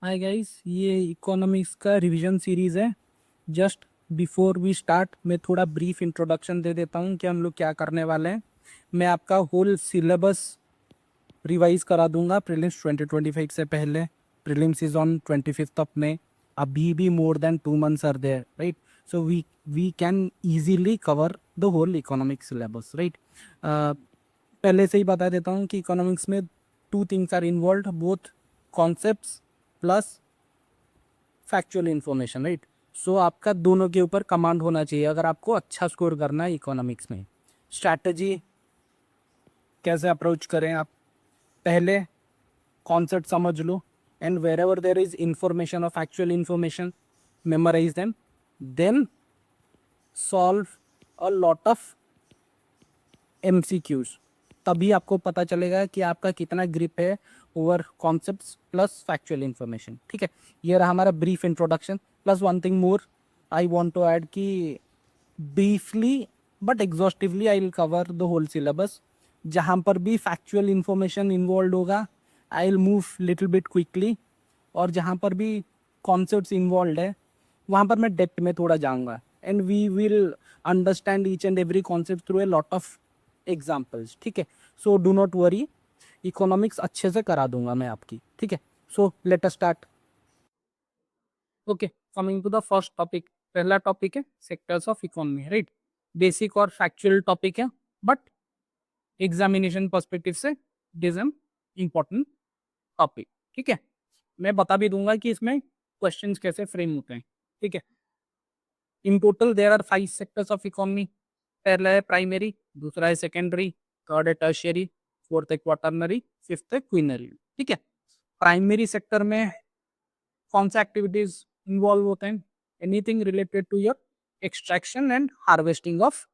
Hi guys, ये economics का revision series है। जस्ट बिफोर वी स्टार्ट मैं थोड़ा ब्रीफ इंट्रोडक्शन दे देता हूँ कि हम लोग क्या करने वाले हैं। मैं आपका होल सिलेबस रिवाइज करा दूंगा प्रीलिम्स 2025 से पहले। Prelims is on 25th of May. अभी भी more than 2 months are there, right? So we can easily cover the whole economic syllabus, right? पहले से ही बता देता हूँ कि इकोनॉमिक्स में 2 things are involve, both concepts plus factual information, right? So आपका दोनों के ऊपर कमांड होना चाहिए अगर आपको अच्छा स्कोर करना है इकोनॉमिक्स में। स्ट्रैटेजी कैसे अप्रोच करें आप? पहले कॉन्सेप्ट समझ लो, and wherever there is information of factual information, memorize them, then solve a lot of MCQs। तभी आपको पता चलेगा कि आपका कितना ग्रिप है over concepts plus factual information, ठीक है? ये रहा हमारा brief introduction. Plus one thing more I want to add कि briefly but exhaustively I will cover the whole syllabus. जहाँ पर भी फैक्चुअल इन्फॉर्मेशन इन्वॉल्व होगा I will move little bit quickly, और जहाँ पर भी कॉन्सेप्ट्स इन्वॉल्व है वहाँ पर मैं डेप्थ में थोड़ा जाऊँगा, and we will understand each and every concept through a lot of examples, ठीक है? So do not worry, economics अच्छे से करा दूंगा मैं आपकी, ठीक है? So let us start. Okay, coming to the first topic. पहला टॉपिक है sectors of economy, right? Basic और फैक्चुअल टॉपिक है, बट एग्जामिनेशन पर्सपेक्टिव से it is an important topic, ठीक है? मैं बता भी दूंगा कि इसमें क्वेश्चंस कैसे फ्रेम होते हैं, ठीक है? In total there are 5 sectors of economy. पहला है प्राइमरी, दूसरा है सेकेंडरी, थर्ड है टर्शियरी, फोर्थ है क्वाटरनरी, फिफ्थ है क्वीनरी, ठीक है? प्राइमरी सेक्टर में कौन सा एक्टिविटीज इन्वॉल्व होते हैं? Anything related to your extraction and harvesting of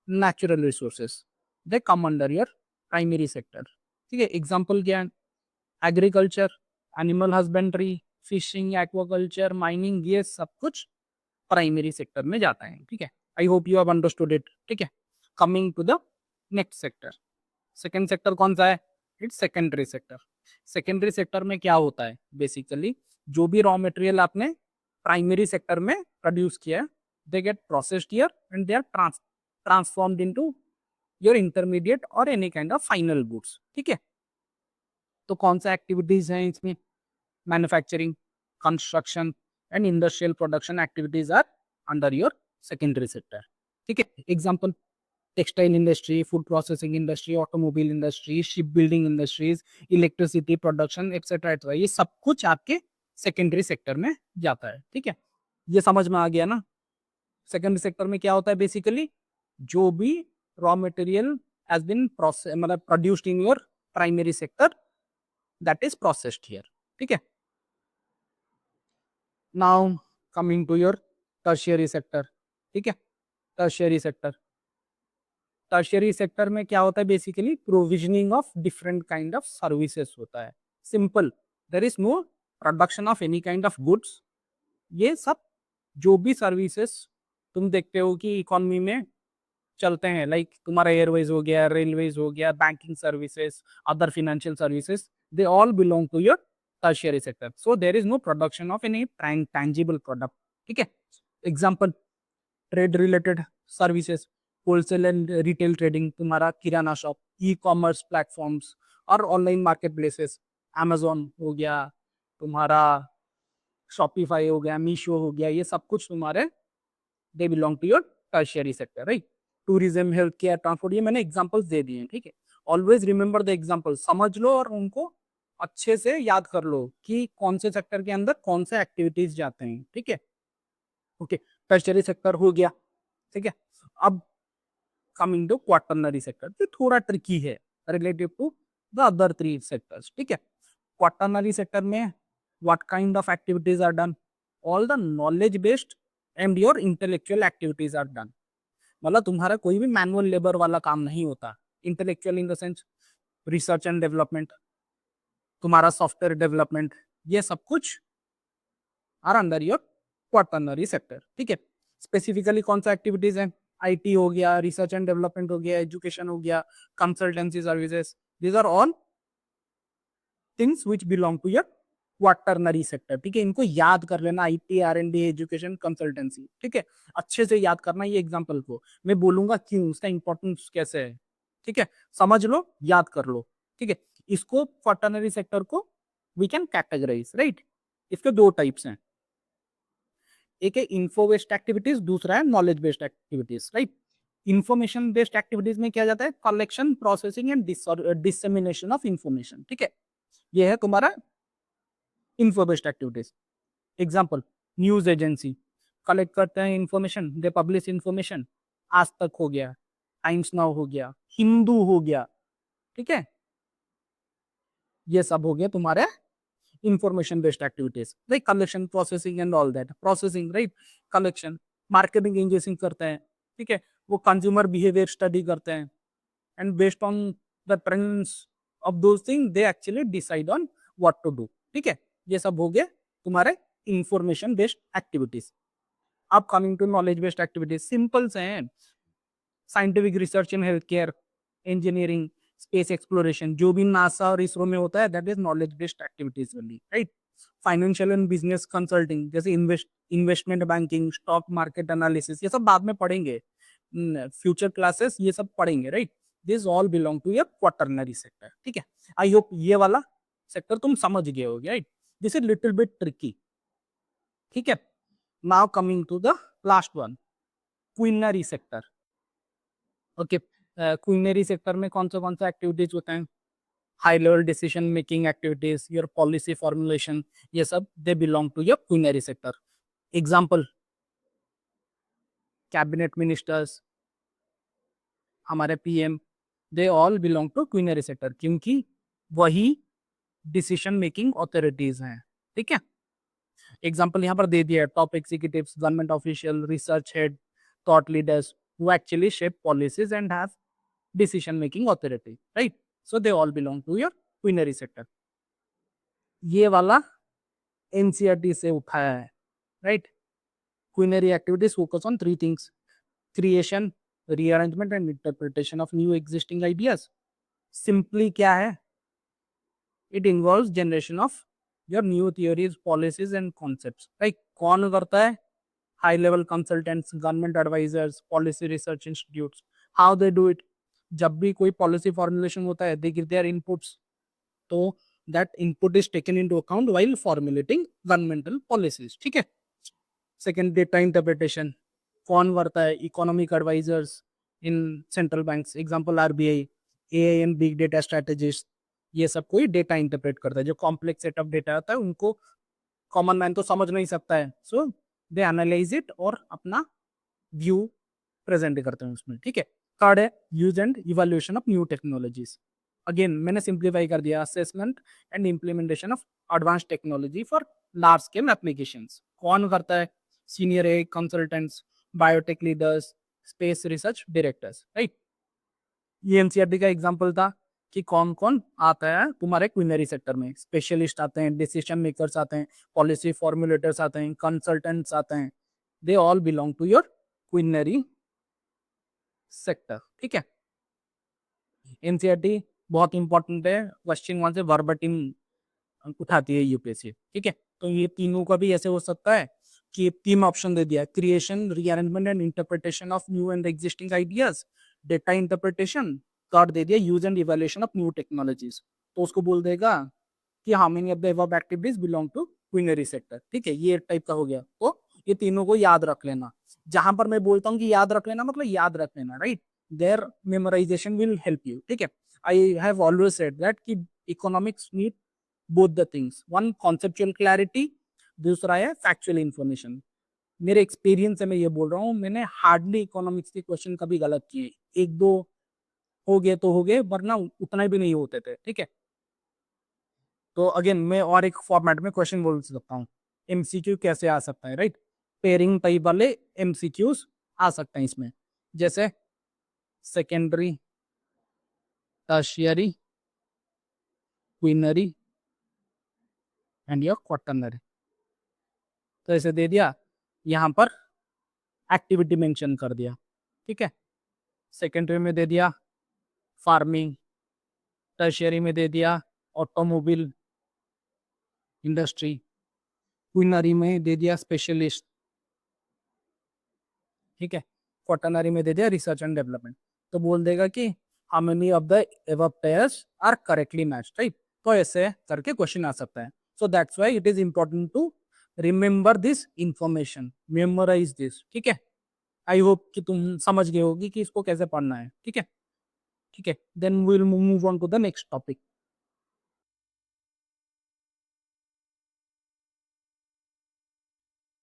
natural resources, they come under your primary sector, ठीक है? एग्जाम्पल क्या है? Agriculture, animal husbandry, fishing, aquaculture, mining, ये सब कुछ प्राइमरी सेक्टर में जाता है, ठीक है? I hope you have understood it, ठीक है? Coming to the next sector. Second sector कौन सा है? It's secondary sector. Secondary sector में क्या होता है? बेसिकली जो भी रॉ मटेरियल आपने प्राइमरी सेक्टर में प्रोड्यूस किया है, they get processed here and they are transformed into your intermediate और any kind of final goods, ठीक है? तो कौन सा एक्टिविटीज हैं इसमें? Manufacturing, construction and industrial production activities are under your secondary sector, ठीक है? Example, textile industry, food processing industry, automobile industry, ship building industries, electricity production, etcetera etcetera, ये सब कुछ आपके सेकेंडरी सेक्टर में जाता है, ठीक है? ये समझ में आ गया ना? सेकेंडरी सेक्टर में क्या होता है? बेसिकली जो भी raw material has been process मतलब produced in your primary sector, that is processed here, ठीक है? Now coming to your tertiary sector, ठीक है? टर्शियरी सेक्टर, टर्शियरी सेक्टर में क्या होता है? Basically provisioning of different kind of services होता है। Simple, there is no production of any kind of goods. ये सब जो भी सर्विसेज तुम देखते हो कि इकोनॉमी में चलते हैं, लाइक तुम्हारा एयरवेज हो गया, रेलवेज हो गया, banking services, other financial services, they all belong to your tertiary sector. So there is no production of any tangible product, ठीक है? Example, trade related services, wholesale and retail trading, तुम्हारा किराना shop, e commerce platforms और online market places, Amazon हो गया, तुम्हारा Shopify हो गया, मीशो हो गया, ये सब कुछ तुम्हारे they belong to your tertiary sector, right? Tourism, health care, transport, ये मैंने एग्जांपल्स दे दिए हैं, ठीक है? ऑलवेज रिमेंबर द एग्जांपल, समझ लो और उनको अच्छे से याद कर लो कि कौन से सेक्टर के अंदर कौन से एक्टिविटीज जाते हैं, ठीक है? ओके, टर्शियरी सेक्टर हो गया, ठीक है? अब कमिंग टू क्वाटरनरी सेक्टर, जो थोड़ा ट्रिकी है relative to the other 3 sectors, ठीक है? क्वाटरनरी सेक्टर में what kind of activities are done? All the knowledge based and your intellectual activities are done. मतलब तुम्हारा कोई भी मैनुअल लेबर वाला काम नहीं होता। Intellectual in the sense research and development, तुम्हारा सॉफ्टवेयर डेवलपमेंट, ये सब कुछ are under your quaternary sector, ठीक है? स्पेसिफिकली कौन सा एक्टिविटीज है? आईटी हो गया, रिसर्च एंड डेवलपमेंट हो गया, एजुकेशन हो गया, consultancy services, these are all things which belong to your quaternary sector, ठीक है, इनको याद कर लेना, आईटी, आर&डी, एजुकेशन, कंसल्टेंसी, ठीक है, अच्छे से याद करना ये एग्जांपल को, मैं बोलूंगा क्यों, उसका इंपॉर्टेंस कैसे है, ठीक है, समझ लो, याद कर लो, ठीक है। इसको क्वाटरनरी सेक्टर को वी कैन कैटेगराइज, राइट। इसके दो टाइप्स हैं, एक है इन्फो बेस्ड एक्टिविटीज, दूसरा है knowledge based activities, right. Information based activities में क्या जाता है, collection, processing and dissemination of information, ठीक है, ये है तुम्हारा info based activities. Example, news agency collect करते हैं इंफॉर्मेशन, दे पब्लिश इंफॉर्मेशन, आज तक हो गया, टाइम्स नाउ हो गया, हिंदू हो गया, ठीक है, ये सब हो गया तुम्हारे information based activities, like collection, processing and all that, processing, right, collection, marketing एजेंसिंग करते हैं, ठीक है, वो कंज्यूमर बिहेवियर स्टडी करते हैं, and based on the trends of those thing they actually decide on what to do, ठीक है, ये सब हो गया तुम्हारे इंफॉर्मेशन बेस्ड एक्टिविटीज। अब coming to knowledge based activities, simple से हैं, scientific research in health care, engineering, space exploration, जो भी नासा और इसरो में होता है that is knowledge based activities only, right. Financial and business consulting, जैसे investment banking, stock market analysis, ये सब बाद में पढ़ेंगे, फ्यूचर क्लासेस ये सब पढ़ेंगे, right. This all belong to your quaternary sector, ठीक है। आई होप ये वाला सेक्टर तुम समझ गए होगे, right. This is little bit tricky, ठीक है। Now coming to the last one, quinary sector, okay. Quinary sector में कौन सा एक्टिविटीज होते हैं, high level decision making activities, your policy formulation, ये सब they belong to your quinary sector. Example, cabinet ministers, हमारे PM, they all belong to quinary sector, क्योंकि वही डिसीजन मेकिंग ऑथोरिटीज हैं, ठीक है। एग्जाम्पल यहाँ पर दे दिया है, top executives, government official, research head, thought leaders who actually shape policies and have decision making authority, right? So they all belong to your quinary sector. ये वाला एनसीईआरटी से उठाया है, right. Quinary activities focus on three things, creation, rearrangement and interpretation of new existing ideas. Simply क्या है, it involves generation of your new theories, policies and concepts, right. कौन करता है, high level consultants, government advisers, policy research institutes. How they do it, जब भी कोई policy formulation होता है दे गिव देयर इनपुट्स, तो that input is taken into account while formulating governmental policies, ठीक है। सेकंड, डेटा इंटरप्रिटेशन, कौन करता है, economic advisers in central banks, example RBI, AIM, big data strategist, ये सब कोई डेटा इंटरप्रेट करता है, जो कॉम्प्लेक्स सेट ऑफ डेटा होता है उनको कॉमन मैन तो समझ नहीं सकता है, सो दे एनालाइज इट और अपना व्यू प्रेजेंट करते हैं उसमें, ठीक है। थर्ड है use and evaluation of new technologies, again मैंने सिंप्लीफाई कर दिया, assessment and implementation of advance technology for large scale applications. कौन करता है, senior a consultants, biotech leaders, space research directors, right. ये एनसीईआरटी का एग्जांपल था कि कौन कौन आता है तुम्हारे क्विनरी सेक्टर में, स्पेशलिस्ट आते हैं, डिसीजन मेकर्स आते हैं, पॉलिसी फॉर्मुलेटर्स आते हैं, कंसल्टेंट्स आते हैं, they all belong to your quinary sector, ठीक है। एनसीईआरटी बहुत इंपॉर्टेंट है, क्वेश्चन वहां से वर्बटिम उठाती है यूपीएससी, ठीक है। तो ये तीनों का भी ऐसे हो सकता है कि तीन ऑप्शन दे दिया, creation, rearrangement and interpretation of new and existing ideas, data interpretation, third दे दिया use and evaluation of new technologies, तो उसको बोल देगा कि how many of the above activities belong to quinary sector, ठीक है, ये टाइप का हो गया। तो ये तीनों को याद रख लेना, जहां पर मैं बोलता हूँ कि याद रख लेना मतलब याद रख लेना, right, there memorization will help you, ठीक है। I have always said that कि economics need both the things, one conceptual clarity, दूसरा है फैक्चुअल इंफॉर्मेशन। मेरे एक्सपीरियंस से मैं ये बोल रहा हूँ, मैंने हार्डली इकोनॉमिक्स के क्वेश्चन कभी गलत किए, एक दो हो गए तो हो गए, वरना उतना भी नहीं होते थे, ठीक है। तो अगेन मैं और एक फॉर्मेट में क्वेश्चन बोल सकता हूँ, एमसीक्यू कैसे आ सकता है, राइट। पेयरिंग टाइप वाले एमसीक्यूज आ सकते हैं इसमें, जैसे secondary, tertiary, quinary and your quaternary. तो ऐसे दे दिया, यहाँ पर एक्टिविटी मेंशन कर दिया, ठीक है। सेकेंडरी में दे दिया फार्मिंग, टर्शियरी में दे दिया ऑटोमोबाइल, इंडस्ट्री, क्विनरी में दे दिया स्पेशलिस्ट, ठीक है, क्वाटरनरी में दे दिया रिसर्च एंड डेवलपमेंट। तो बोल देगा कि how many of the above pairs are correctly matched, right. तो ऐसे करके क्वेश्चन आ सकता है। So that's why it is important to remember this information, memorise this, ठीक है। आई होप कि तुम समझ गए होगी कि इसको कैसे पढ़ना है, ठीक है। ठीक है, then we will move on to the next topic.